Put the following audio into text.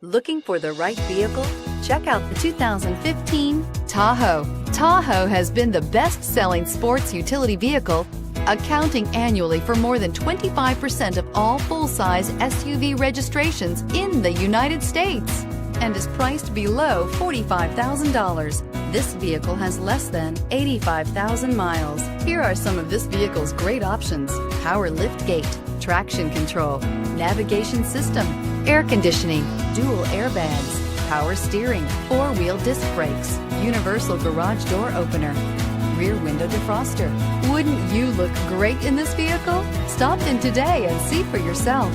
Looking for the right vehicle? Check out the 2015 Tahoe. Tahoe has been the best-selling sports utility vehicle, accounting annually for more than 25% of all full-size SUV registrations in the United States, and is priced below $45,000. This vehicle has less than 85,000 miles. Here are some of this vehicle's great options: power liftgate, traction control, navigation system, air conditioning, dual airbags, power steering, four-wheel disc brakes, universal garage door opener, rear window defroster. Wouldn't you look great in this vehicle? Stop in today and see for yourself.